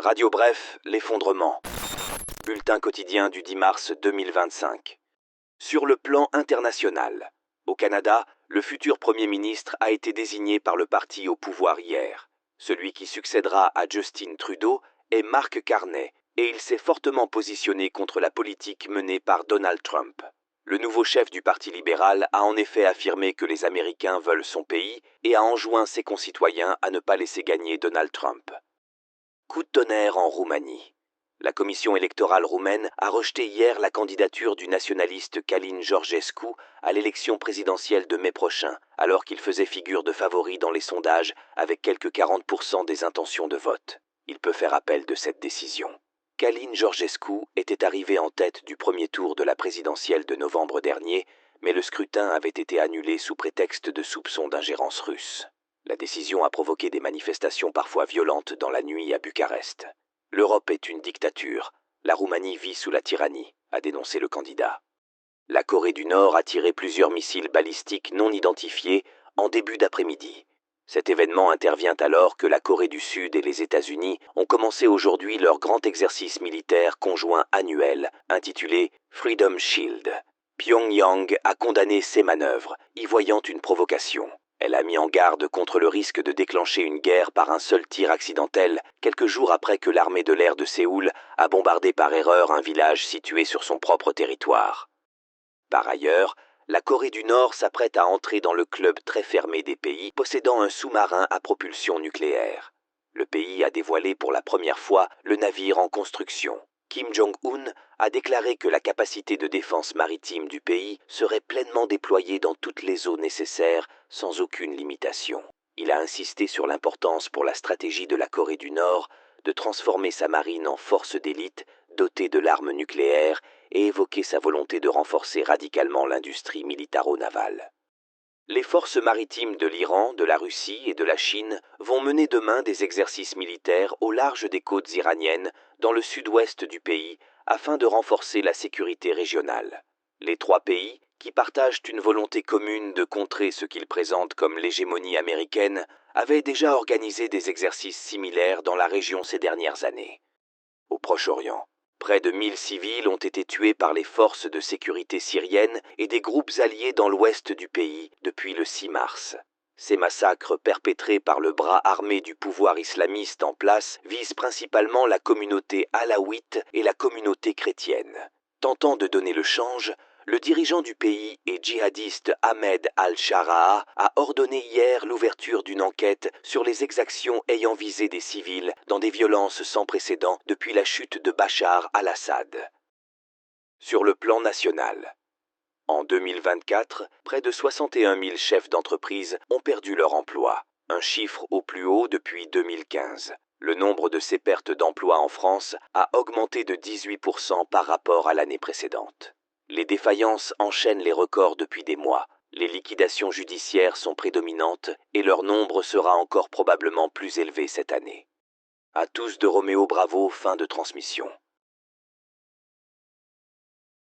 Radio Bref, l'effondrement. Bulletin quotidien du 10 mars 2025. Sur le plan international, au Canada, le futur Premier ministre a été désigné par le parti au pouvoir hier. Celui qui succédera à Justin Trudeau est Mark Carney, et il s'est fortement positionné contre la politique menée par Donald Trump. Le nouveau chef du Parti libéral a en effet affirmé que les Américains veulent son pays et a enjoint ses concitoyens à ne pas laisser gagner Donald Trump. Coup de tonnerre en Roumanie. La commission électorale roumaine a rejeté hier la candidature du nationaliste Călin Georgescu à l'élection présidentielle de mai prochain, alors qu'il faisait figure de favori dans les sondages avec quelques 40% des intentions de vote. Il peut faire appel de cette décision. Călin Georgescu était arrivé en tête du premier tour de la présidentielle de novembre dernier, mais le scrutin avait été annulé sous prétexte de soupçons d'ingérence russe. La décision a provoqué des manifestations parfois violentes dans la nuit à Bucarest. L'Europe est une dictature. La Roumanie vit sous la tyrannie, a dénoncé le candidat. La Corée du Nord a tiré plusieurs missiles balistiques non identifiés en début d'après-midi. Cet événement intervient alors que la Corée du Sud et les États-Unis ont commencé aujourd'hui leur grand exercice militaire conjoint annuel intitulé Freedom Shield. Pyongyang a condamné ces manœuvres, y voyant une provocation. Elle a mis en garde contre le risque de déclencher une guerre par un seul tir accidentel, quelques jours après que l'armée de l'air de Séoul a bombardé par erreur un village situé sur son propre territoire. Par ailleurs, la Corée du Nord s'apprête à entrer dans le club très fermé des pays possédant un sous-marin à propulsion nucléaire. Le pays a dévoilé pour la première fois le navire en construction. Kim Jong-un a déclaré que la capacité de défense maritime du pays serait pleinement déployée dans toutes les eaux nécessaires sans aucune limitation. Il a insisté sur l'importance pour la stratégie de la Corée du Nord de transformer sa marine en force d'élite dotée de l'arme nucléaire et évoqué sa volonté de renforcer radicalement l'industrie militaro-navale. Les forces maritimes de l'Iran, de la Russie et de la Chine vont mener demain des exercices militaires au large des côtes iraniennes, dans le sud-ouest du pays, afin de renforcer la sécurité régionale. Les trois pays, qui partagent une volonté commune de contrer ce qu'ils présentent comme l'hégémonie américaine, avaient déjà organisé des exercices similaires dans la région ces dernières années. Au Proche-Orient, près de 1000 civils ont été tués par les forces de sécurité syriennes et des groupes alliés dans l'ouest du pays depuis le 6 mars. Ces massacres perpétrés par le bras armé du pouvoir islamiste en place visent principalement la communauté alaouite et la communauté chrétienne. Tentant de donner le change, le dirigeant du pays et djihadiste Ahmed al-Shara'a a ordonné hier l'ouverture d'une enquête sur les exactions ayant visé des civils dans des violences sans précédent depuis la chute de Bachar al-Assad. Sur le plan national, en 2024, près de 61 000 chefs d'entreprise ont perdu leur emploi, un chiffre au plus haut depuis 2015. Le nombre de ces pertes d'emploi en France a augmenté de 18% par rapport à l'année précédente. Les défaillances enchaînent les records depuis des mois. Les liquidations judiciaires sont prédominantes et leur nombre sera encore probablement plus élevé cette année. À tous de Roméo Bravo, fin de transmission.